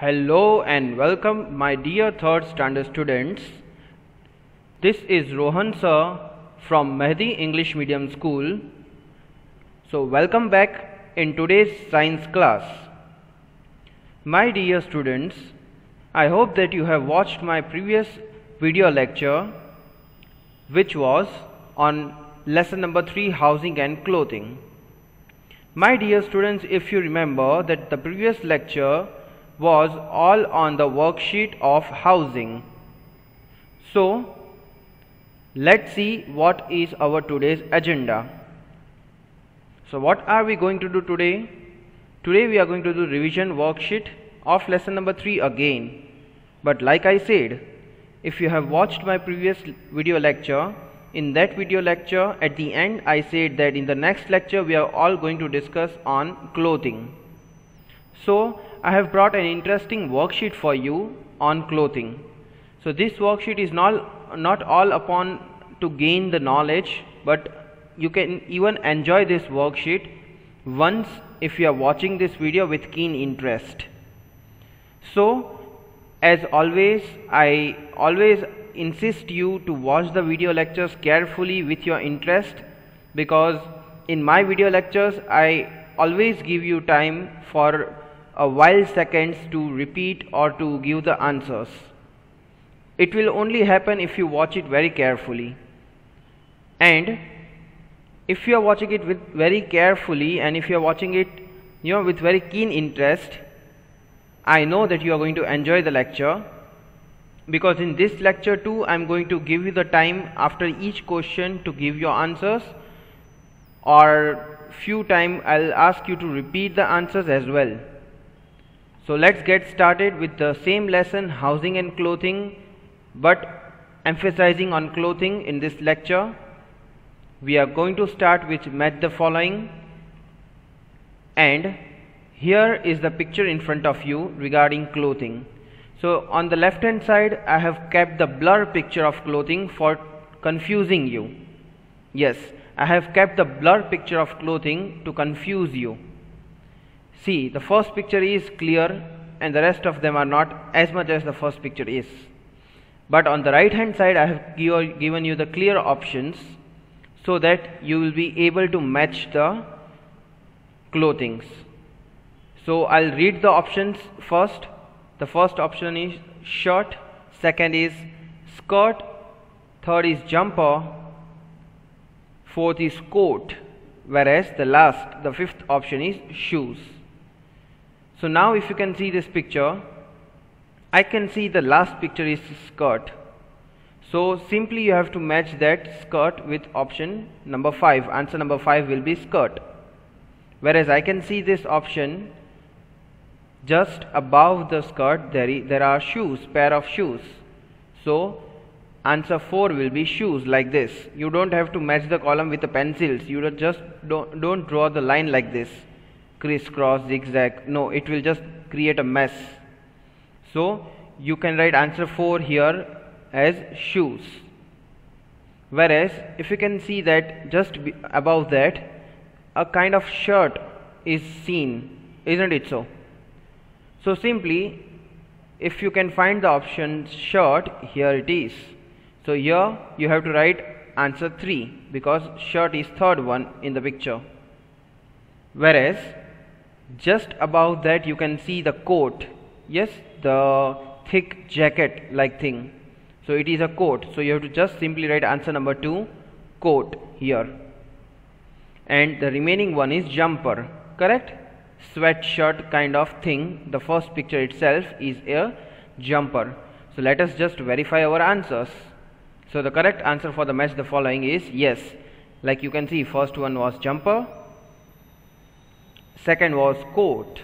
Hello and welcome my dear third standard students. This is Rohan sir from Mehdi English Medium School. So welcome back in today's science class. My dear students, I hope that you have watched my previous video lecture which was on lesson number 3, housing and clothing. My dear students, if you remember that the previous lecture was all on the worksheet of housing. So let's see what is our today's agenda. So what are we going to do today? Today we are going to do revision worksheet of lesson number 3 again. But like I said, if you have watched my previous video lecture, in that video lecture at the end I said that in the next lecture we are all going to discuss on clothing. So I have brought an interesting worksheet for you on clothing. So this worksheet is not all upon to gain the knowledge, but you can even enjoy this worksheet once if you are watching this video with keen interest. So as always, I always insist you to watch the video lectures carefully with your interest, because in my video lectures I always give you time for a while seconds to repeat or to give the answers. It will only happen if you watch it very carefully. And if you are watching it with very carefully and if you are watching it with very keen interest, I know that you are going to enjoy the lecture, because in this lecture too I am going to give you the time after each question to give your answers, or few time I'll ask you to repeat the answers as well. So let's get started with the same lesson, housing and clothing, but emphasizing on clothing in this lecture. We are going to start with match the following, and here is the picture in front of you regarding clothing. So on the left hand side I have kept the blur picture of clothing for confusing you. Yes, I have kept the blur picture of clothing to confuse you. See, the first picture is clear and the rest of them are not as much as the first picture is. But on the right hand side I have given you the clear options so that you will be able to match the clothings. So I'll read the options first. The first option is shirt, second is skirt, third is jumper, fourth is coat, whereas the fifth option is shoes. So now if you can see this picture, I can see the last picture is skirt. So simply you have to match that skirt with option number 5. Answer number 5 will be skirt. Whereas I can see this option, just above the skirt there are shoes, pair of shoes. So answer 4 will be shoes, like this. You don't have to match the column with the pencils. You just don't draw the line like this, crisscross, zigzag. No, it will just create a mess. So you can write answer 4 here as shoes. Whereas if you can see that just above that a kind of shirt is seen, isn't it so? So simply if you can find the option shirt, here it is. So here you have to write answer 3, because shirt is third one in the picture. Whereas just above that you can see the coat. Yes, the thick jacket like thing. So it is a coat. So you have to just simply write answer number 2, coat, here. And the remaining one is jumper, correct? Sweatshirt kind of thing. The first picture itself is a jumper. So let us just verify our answers. So the correct answer for the match the following is yes. Like you can see, first one was jumper, second was coat,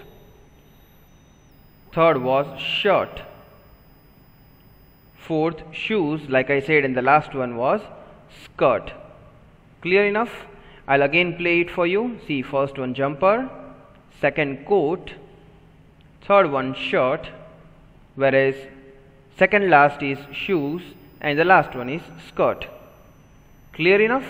third was shirt, fourth shoes, like I said, and the last one was skirt. Clear enough? I'll again play it for you. See, first one jumper, second coat, third one shirt, whereas second last is shoes and the last one is skirt. Clear enough?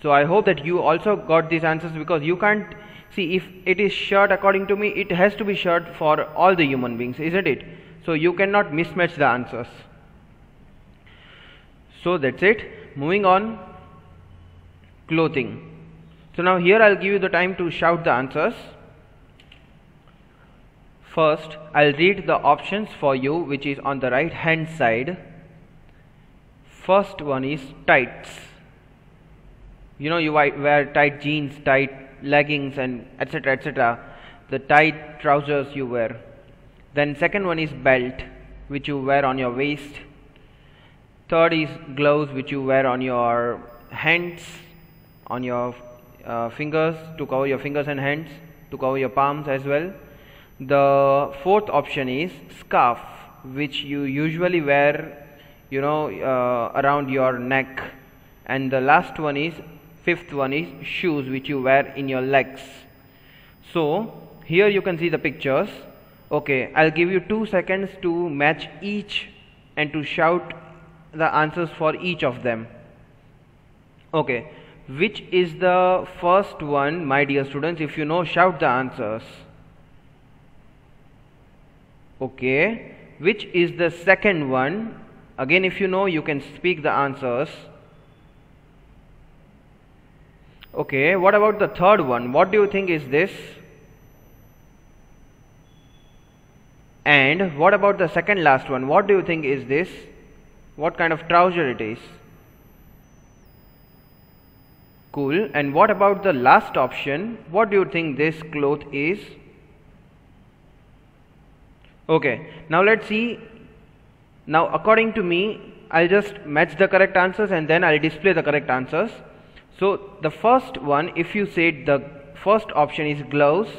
So I hope that you also got these answers, because you can't See, if it is shirt, according to me, it has to be shirt for all the human beings, isn't it? So you cannot mismatch the answers. So that's it. Moving on, clothing. So now here I'll give you the time to shout the answers. First, I'll read the options for you, which is on the right hand side. First one is tights. You know, you wear tight jeans, tight leggings, and etc. etc. The tight trousers you wear. Then second one is belt, which you wear on your waist. Third is gloves, which you wear on your hands, on your fingers, to cover your fingers and hands, to cover your palms as well. The fourth option is scarf, which you usually wear, you know, around your neck. And the last one is, fifth one is shoes, which you wear in your legs. So here you can see the pictures. Okay, I'll give you 2 seconds to match each and to shout the answers for each of them. Okay, which is the first one, my dear students? If you know, shout the answers. Okay, which is the second one? Again, if you know, you can speak the answers. Okay, what about the third one? What do you think is this? And what about the second last one? What do you think is this? What kind of trouser it is? Cool. And what about the last option? What do you think this cloth is? Okay, now let's see. Now according to me, I'll just match the correct answers and then I'll display the correct answers. So the first one, if you said the first option is gloves,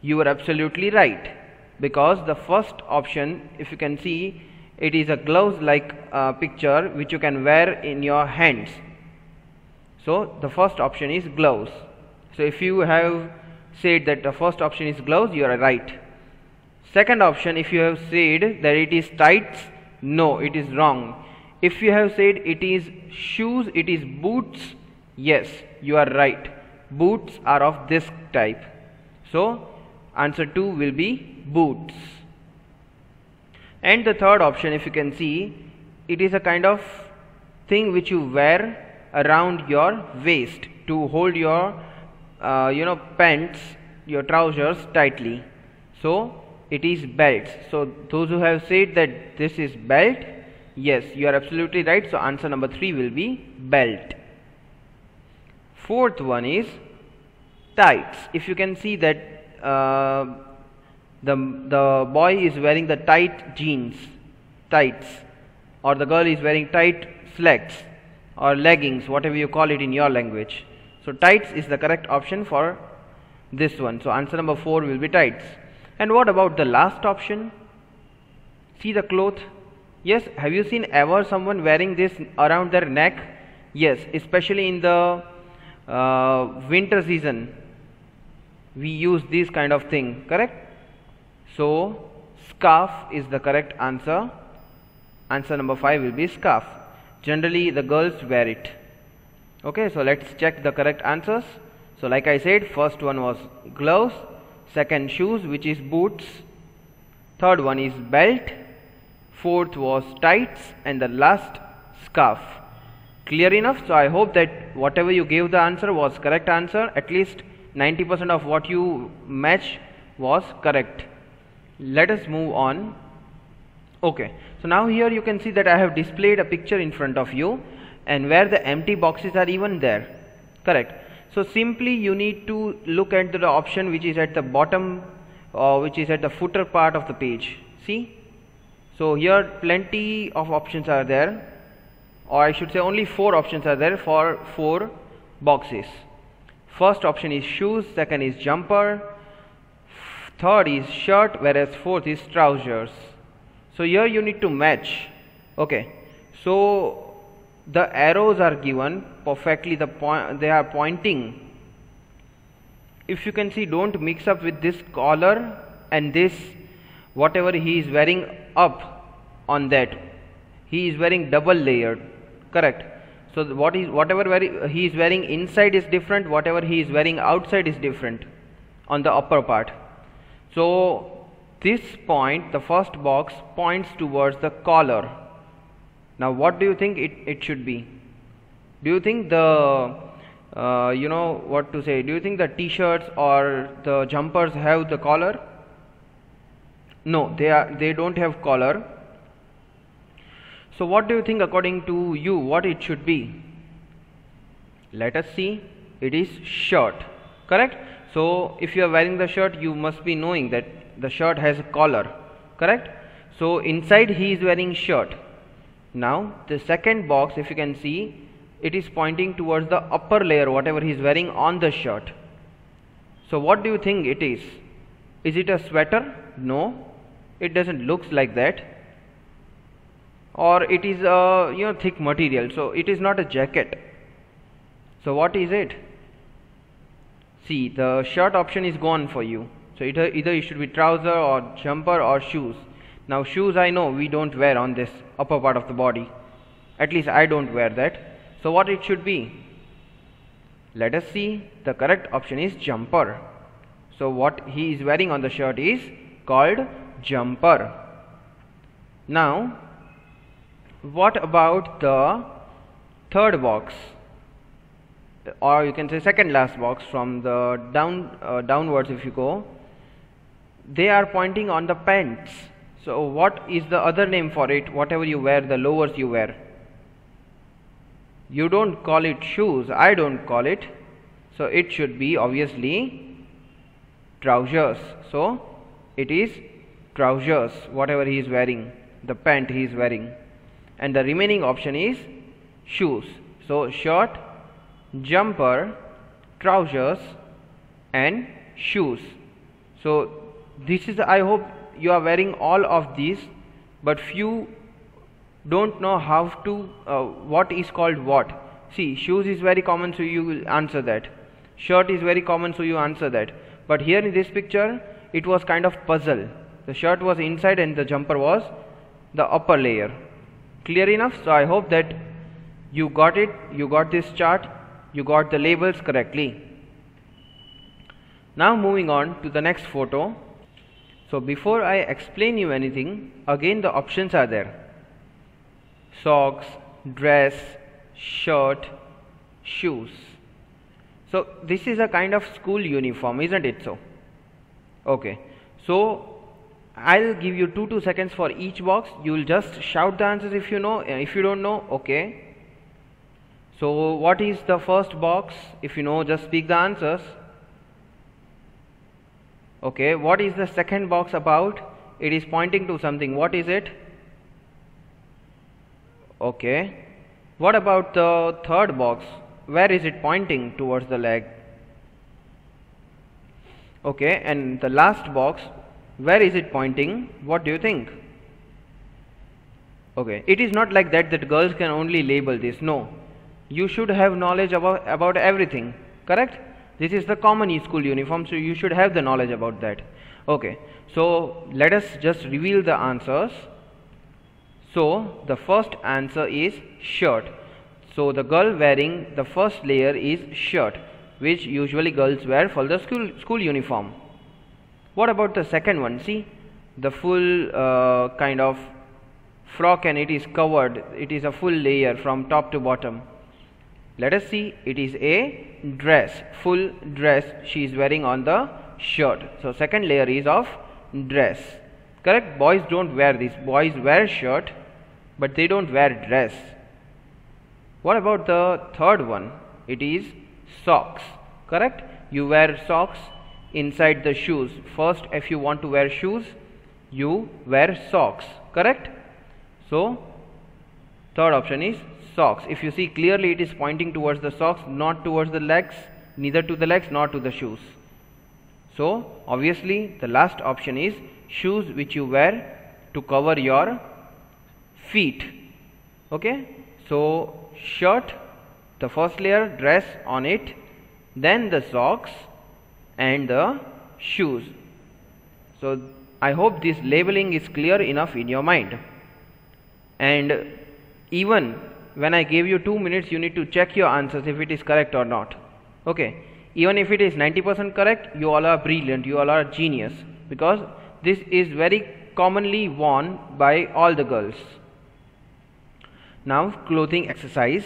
you are absolutely right, because the first option, if you can see, it is a gloves like picture which you can wear in your hands. So the first option is gloves. So if you have said that the first option is gloves, you are right. Second option, if you have said that it is tights, no, it is wrong. If you have said it is shoes, it is boots, yes, you are right. Boots are of this type. So answer 2 will be boots. And the third option, if you can see, it is a kind of thing which you wear around your waist to hold your pants, your trousers tightly. So it is belts. So those who have said that this is belt, yes, you are absolutely right. So answer number 3 will be belt. Fourth one is tights. If you can see that the boy is wearing the tight jeans, tights, or the girl is wearing tight slacks or leggings, whatever you call it in your language. So tights is the correct option for this one. So answer number 4 will be tights. And what about the last option? See the cloth. Yes, have you seen ever someone wearing this around their neck? Yes, especially in the winter season, we use this kind of thing, correct? So scarf is the correct answer. Answer number 5 will be scarf. Generally the girls wear it. Okay, so let's check the correct answers. So like I said, first one was gloves, second shoes, which is boots, third one is belt, fourth was tights, and the last scarf. Clear enough? So I hope that whatever you gave the answer was correct answer. At least 90% of what you match was correct. Let us move on. Okay, so now here you can see that I have displayed a picture in front of you, and where the empty boxes are even there, correct? So simply you need to look at the option which is at the bottom, which is at the footer part of the page. See, so here plenty of options are there, or I should say only 4 options are there for 4 boxes. First option is shoes, second is jumper, third is shirt, whereas fourth is trousers. So here you need to match. Okay, so the arrows are given perfectly, they are pointing. If you can see, don't mix up with this collar and this whatever he is wearing up on that. He is wearing double layered, correct? So whatever he is wearing inside is different, whatever he is wearing outside is different. on the upper part. So this point, the first box, points towards the collar. Now what do you think it should be? Do you think the you know what to say, do you think the t-shirts or the jumpers have the collar? No, they don't have collar. So what do you think, according to you, what it should be? Let us see. It is shirt, correct? So if you are wearing the shirt, you must be knowing that the shirt has a collar, correct? So inside he is wearing shirt. Now the second box, if you can see, it is pointing towards the upper layer, whatever he is wearing on the shirt. So what do you think it is? Is it a sweater? No, it doesn't look like that. Or it is a thick material, so it is not a jacket. So what is it? See, the shirt option is gone for you. So either it should be trouser or jumper or shoes. Now shoes, I know we don't wear on this upper part of the body. At least I don't wear that. So what it should be? Let us see. The correct option is jumper. So what he is wearing on the shirt is called jumper. Now what about the third box, or you can say second last box from the downwards? If you go, they are pointing on the pants. So what is the other name for it? Whatever you wear, the lowers you wear. You don't call it shoes, I don't call it. So it should be obviously trousers. So it is trousers, whatever he is wearing, the pant he is wearing. And the remaining option is shoes. So shirt, jumper, trousers and shoes. So this is, I hope you are wearing all of these, but few don't know how to what is called what. See, shoes is very common, so you will answer that. Shirt is very common, so you answer that. But here in this picture, it was kind of puzzle. The shirt was inside and the jumper was the upper layer. Clear enough? So I hope that you got it, you got this chart, you got the labels correctly. Now moving on to the next photo. So before I explain you anything, again the options are there. Socks, dress, shirt, shoes. So this is a kind of school uniform, isn't it so? Okay. So I'll give you 2 seconds for each box. You will just shout the answers if you know. If you don't know, okay. So what is the first box? If you know, just speak the answers. Okay. What is the second box about? It is pointing to something. What is it? Okay. What about the third box? Where is it pointing? Towards the leg. Okay. And the last box, where is it pointing? What do you think? Okay. It is not like that girls can only label this. No. You should have knowledge about everything. Correct? This is the common school uniform, so you should have the knowledge about that. Okay. So let us just reveal the answers. So the first answer is shirt. So the girl wearing the first layer is shirt, which usually girls wear for the school uniform. What about the second one? See, the full kind of frock, and it is covered. It is a full layer from top to bottom. Let us see. It is a dress, full dress she is wearing on the shirt. So second layer is of dress. Correct? Boys don't wear this. Boys wear shirt, but they don't wear dress. What about the third one? It is socks. Correct? You wear socks inside the shoes. First, if you want to wear shoes, you wear socks. Correct? So third option is socks. If you see clearly, it is pointing towards the socks, not towards the legs, neither to the legs nor to the shoes. So obviously the last option is shoes, which you wear to cover your feet. Okay. So shirt, the first layer, dress on it, then the socks and the shoes. So I hope this labeling is clear enough in your mind. And even when I gave you 2 minutes, you need to check your answers if it is correct or not. Okay. Even if it is 90% correct, you all are brilliant, you all are genius, because this is very commonly worn by all the girls. Now clothing exercise.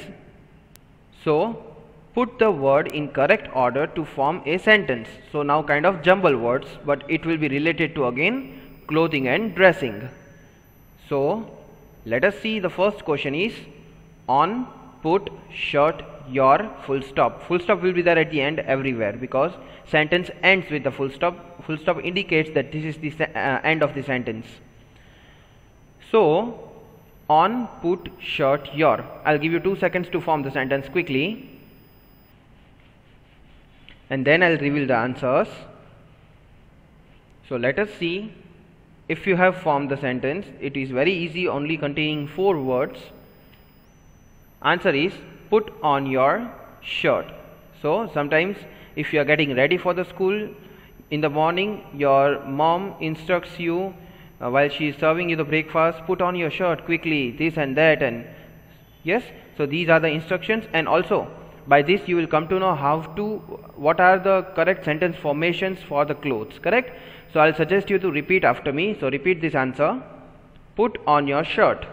So put the word in correct order to form a sentence. So now kind of jumble words, but it will be related to again clothing and dressing. So let us see. The first question is on, put, shirt, your, full stop. Full stop will be there at the end everywhere because sentence ends with the full stop. Full stop indicates that this is the end of the sentence. So on, put, shirt, your. I'll give you 2 seconds to form the sentence quickly, and then I'll reveal the answers. So let us see if you have formed the sentence. It is very easy, only containing 4 words. Answer is put on your shirt. So sometimes if you are getting ready for the school in the morning, your mom instructs you while she is serving you the breakfast, put on your shirt quickly, this and that, and yes, so these are the instructions. And also by this you will come to know what are the correct sentence formations for the clothes, correct? So I'll suggest you to repeat after me. So repeat this answer, put on your shirt.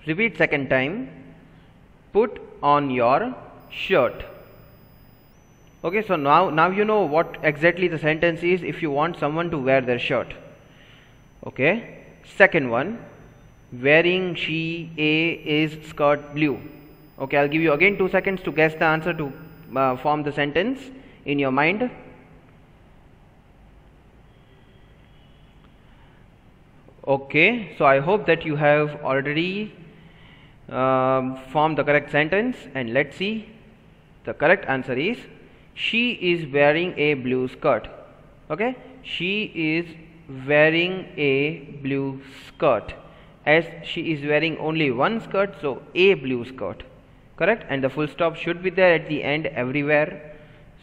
Repeat second time, put on your shirt. Okay, so now you know what exactly the sentence is if you want someone to wear their shirt. Okay, second one, wearing she a is skirt blue. Okay, I'll give you again 2 seconds to guess the answer to form the sentence in your mind. Okay, so I hope that you have already formed the correct sentence, and let's see. The correct answer is she is wearing a blue skirt. Okay, she is wearing a blue skirt. As she is wearing only one skirt, so a blue skirt, correct? And the full stop should be there at the end everywhere,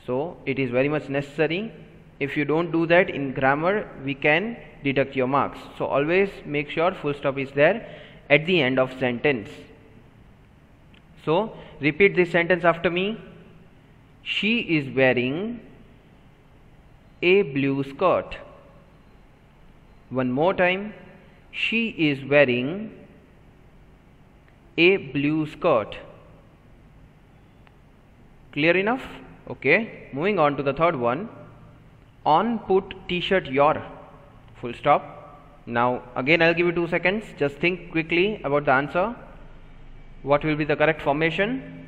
so it is very much necessary. If you don't do that in grammar, we can deduct your marks. So always make sure full stop is there at the end of sentence. So repeat this sentence after me. She is wearing a blue skirt. One more time. She is wearing a blue skirt. Clear enough? Okay, moving on to the third one. On, put, t-shirt, your, full stop. Now again I'll give you 2 seconds. Just think quickly about the answer. What will be the correct formation?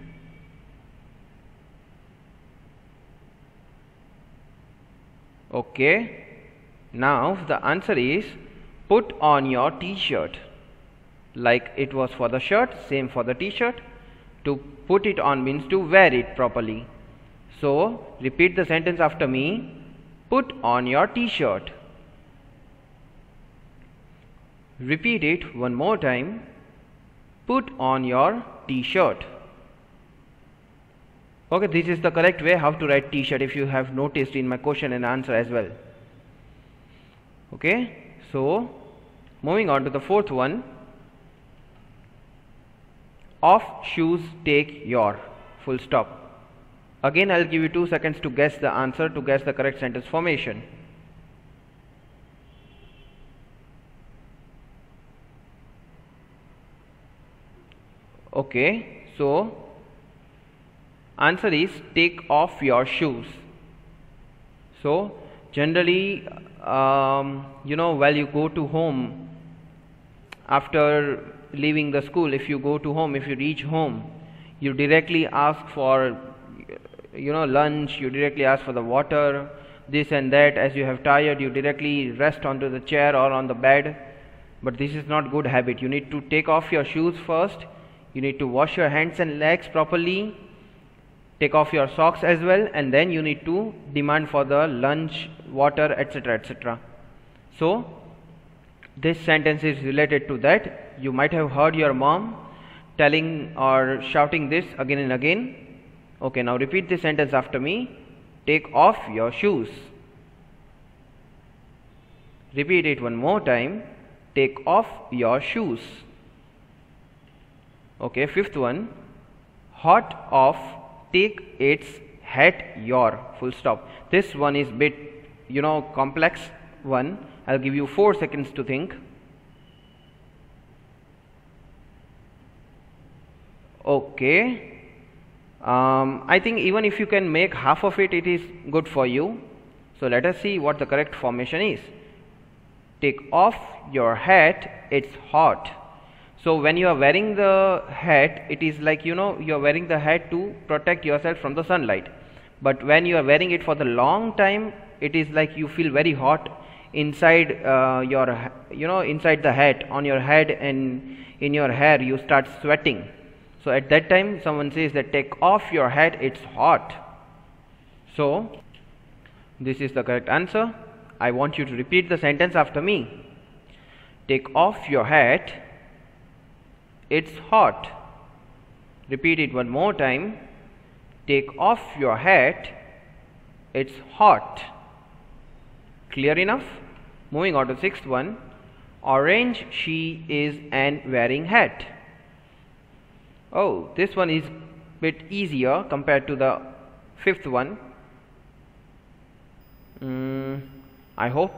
Okay, now the answer is put on your t-shirt. Like it was for the shirt, same for the t-shirt. To put it on means to wear it properly. So repeat the sentence after me. Put on your t-shirt. Repeat it one more time. Put on your t-shirt. Okay, this is the correct way how to write t-shirt, if you have noticed in my question and answer as well. Okay, so moving on to the fourth one. Off, shoes, take, your, full stop. Again I'll give you 2 seconds to guess the answer, to guess the correct sentence formation. Okay, so answer is take off your shoes. So generally while you go to home after leaving the school, if you go to home, if you reach home, you directly ask for lunch, you directly ask for the water, this and that. As you have tired, you directly rest onto the chair or on the bed. But this is not good habit. You need to take off your shoes first. You need to wash your hands and legs properly, take off your socks as well, and then you need to demand for the lunch, water, etc., etc. So this sentence is related to that. You might have heard your mom telling or shouting this again and again. Okay, now repeat this sentence after me. Take off your shoes. Repeat it one more time. Take off your shoes. Okay, fifth one. Hot, off, take its hat your, full stop. This one is bit, complex one. I'll give you 4 seconds to think. Okay. I think even if you can make half of it, it is good for you. So let us see what the correct formation is. Take off your hat, it's hot. So when you are wearing the hat, it is like, you are wearing the hat to protect yourself from the sunlight. But when you are wearing it for the long time, it is like you feel very hot inside inside the hat, on your head and in your hair, you start sweating. So at that time someone says that take off your hat, it's hot. So this is the correct answer. I want you to repeat the sentence after me. Take off your hat, it's hot. Repeat it one more time. Take off your hat, it's hot. Clear enough? Moving on to the 6th one. Orange she is and wearing hat. Oh, this one is bit easier compared to the 5th one. I hope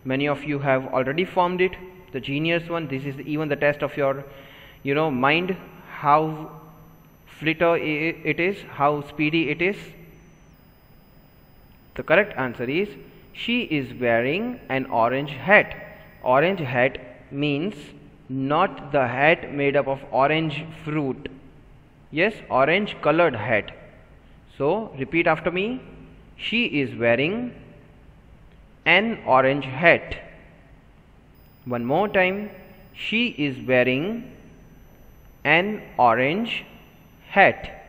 many of you have already formed it. The genius one, this is even the test of your mind, how flitter it is, how speedy it is. The correct answer is she is wearing an orange hat. Orange hat means not the hat made up of orange fruit. Yes, orange colored hat. So repeat after me. She is wearing an orange hat. One more time. She is wearing an orange hat.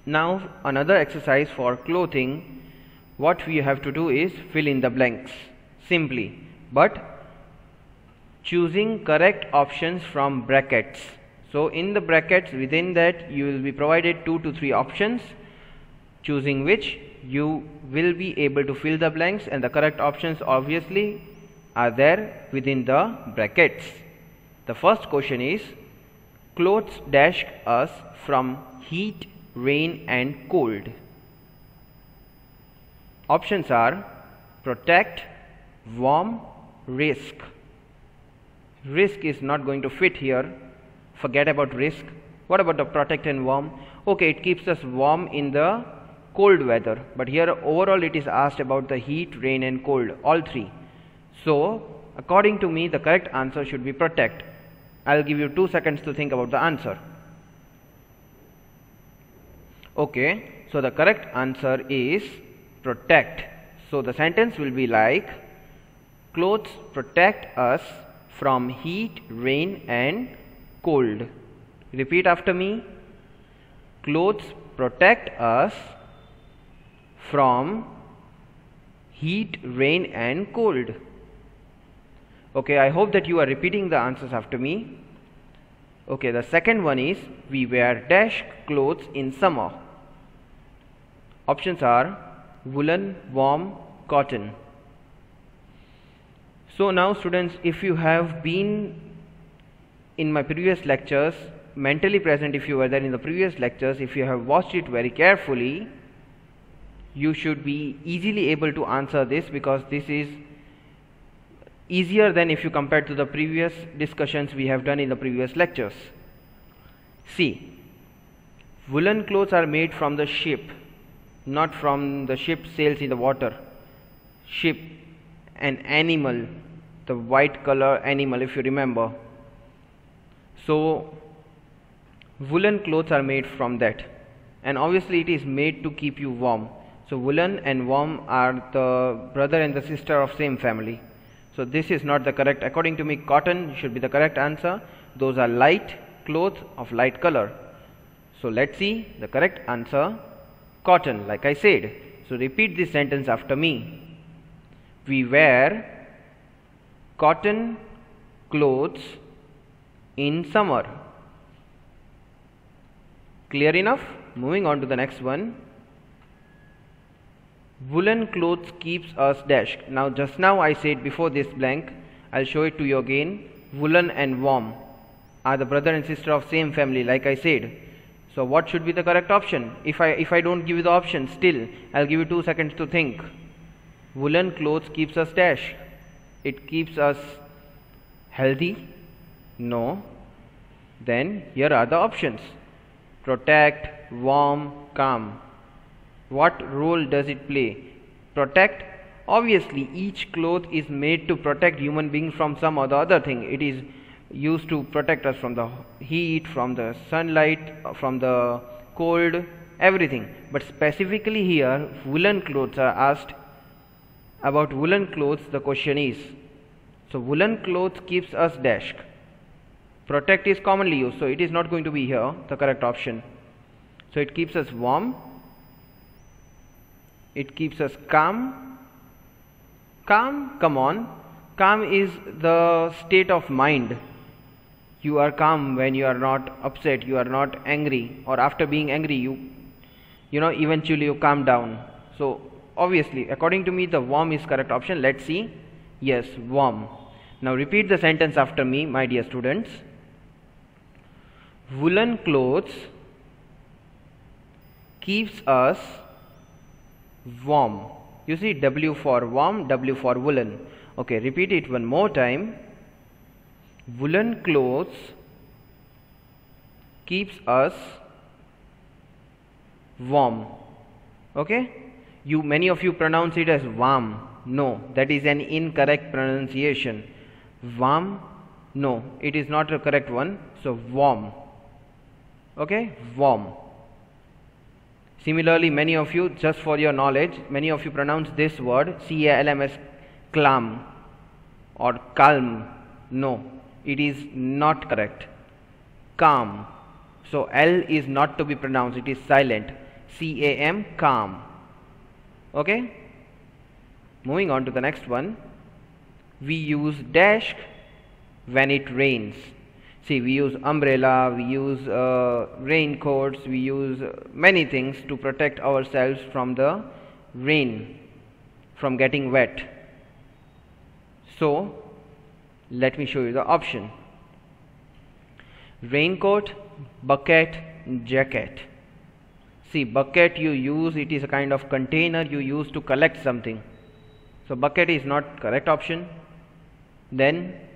Now another exercise for clothing. What we have to do is fill in the blanks simply, but choosing correct options from brackets. So in the brackets, within that you will be provided 2 to 3 options, choosing which you will be able to fill the blanks, and the correct options obviously are there within the brackets. The first question is, clothes dash us from heat, rain and cold. Options are protect, warm, risk. Risk is not going to fit here. Forget about risk. What about the protect and warm? Okay, it keeps us warm in the cold weather, but here overall it is asked about the heat, rain and cold, all three. So according to me, the correct answer should be protect. I'll give you 2 seconds to think about the answer. Okay, so the correct answer is protect. So the sentence will be like, clothes protect us from heat, rain and cold. Repeat after me. Clothes protect us from heat, rain and cold. Okay, I hope that you are repeating the answers after me. Okay, the second one is, we wear dash clothes in summer. Options are woolen, warm, cotton. So now students, if you have been in my previous lectures, mentally present if you were there in the previous lectures, if you have watched it very carefully, you should be easily able to answer this, because this is easier than if you compare to the previous discussions we have done in the previous lectures. See, woolen clothes are made from the ship, not from the ship sails in the water. Ship, an animal, the white color animal, if you remember. So woolen clothes are made from that, and obviously it is made to keep you warm. So woolen and warm are the brother and the sister of same family. So this is not the correct. According to me, cotton should be the correct answer. Those are light clothes of light color. So let's see the correct answer, cotton, like I said. So repeat this sentence after me. We wear cotton clothes in summer. Clear enough? Moving on to the next one. Woolen clothes keeps us dash. Now just now I said before this blank, I'll show it to you again. Woolen and warm are the brother and sister of same family, like I said. So what should be the correct option? If I don't give you the option, still I'll give you 2 seconds to think. Woolen clothes keeps us dash. It keeps us healthy? No. Then here are the options. Protect, warm, calm. What role does it play? Protect. Obviously each cloth is made to protect human beings from some or the other thing. It is used to protect us from the heat, from the sunlight, from the cold, everything. But specifically here woolen clothes are asked. About woolen clothes the question is, so woolen clothes keeps us dash. Protect is commonly used, so it is not going to be here the correct option. So it keeps us warm, it keeps us calm. Calm, come on, calm is the state of mind. You are calm when you are not upset, you are not angry, or after being angry you eventually you calm down. So obviously according to me the warm is correct option. Let's see. Yes, warm. Now repeat the sentence after me, my dear students. Woolen clothes keeps us warm. You see, W for warm, W for woolen. Okay, repeat it one more time. Woolen clothes keeps us warm. Okay, many of you pronounce it as warm. No, that is an incorrect pronunciation. Warm, no, it is not a correct one. So warm. Okay, warm. Similarly, many of you, just for your knowledge, many of you pronounce this word calm as calm or calm. No, it is not correct. Calm. So L is not to be pronounced, it is silent. CAM, calm. Okay, moving on to the next one. We use dash when it rains. See, we use umbrella, we use raincoats, we use many things to protect ourselves from the rain, from getting wet. So let me show you the option. Raincoat, bucket, jacket. See, bucket you use, it is a kind of container you use to collect something. So bucket is not correct option. Then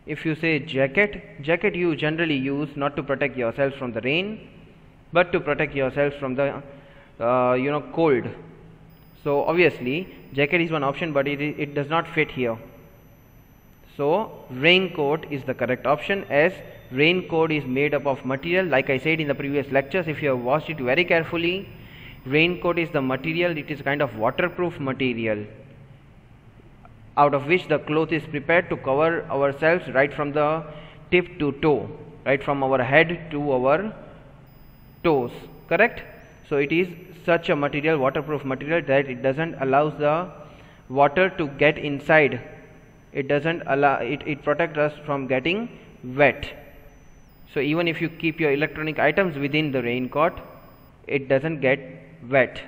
if you say jacket, jacket you generally use not to protect yourself from the rain, but to protect yourself from the cold. So obviously jacket is one option, but it does not fit here. So raincoat is the correct option, as raincoat is made up of material. Like I said in the previous lectures, if you have watched it very carefully, raincoat is the material, it is a kind of waterproof material out of which the cloth is prepared to cover ourselves right from the tip to toe, right from our head to our toes, correct? So it is such a material, waterproof material, that it doesn't allow the water to get inside. It doesn't allow it protects us from getting wet. So even if you keep your electronic items within the raincoat, it doesn't get wet.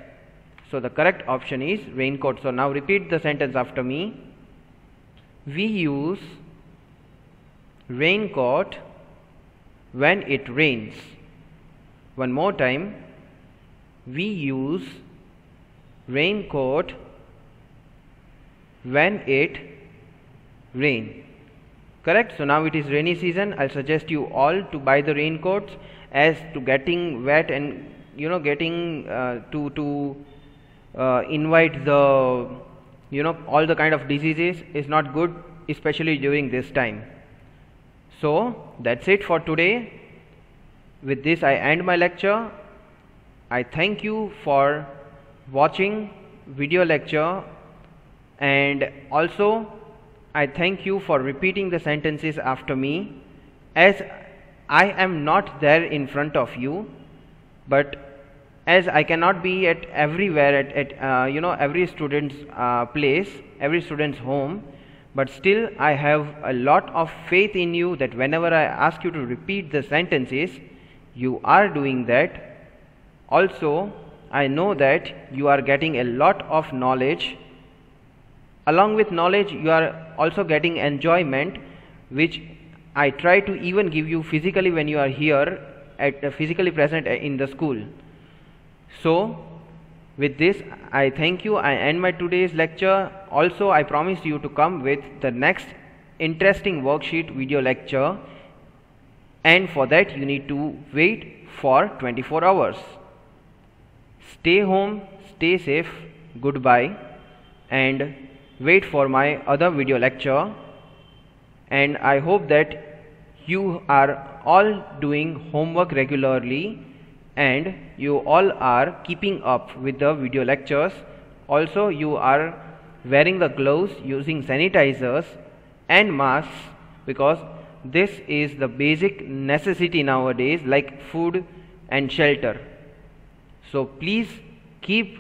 So the correct option is raincoat. So now repeat the sentence after me. We use raincoat when it rains. One more time. We use raincoat when it rains. Correct? So now it is rainy season. I'll suggest you all to buy the raincoats, as to getting wet and getting to invite the all the kind of diseases is not good, especially during this time. So that's it for today. With this I end my lecture. I thank you for watching video lecture, and also I thank you for repeating the sentences after me, as I am not there in front of you, but as I cannot be at everywhere at every student's place, every student's home, but still I have a lot of faith in you that whenever I ask you to repeat the sentences, you are doing that. Also, I know that you are getting a lot of knowledge. Along with knowledge, you are also getting enjoyment, which I try to even give you physically when you are here physically present in the school. So with this, I thank you. I end my today's lecture. Also, I promise you to come with the next interesting worksheet video lecture, and for that you need to wait for 24 hours. Stay home, stay safe, goodbye, and wait for my other video lecture. And I hope that you are all doing homework regularly and you all are keeping up with the video lectures. Also, you are wearing the gloves, using sanitizers and masks, because this is the basic necessity nowadays, like food and shelter. So please keep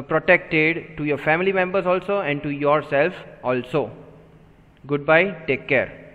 protected to your family members also and to yourself also. Goodbye, take care.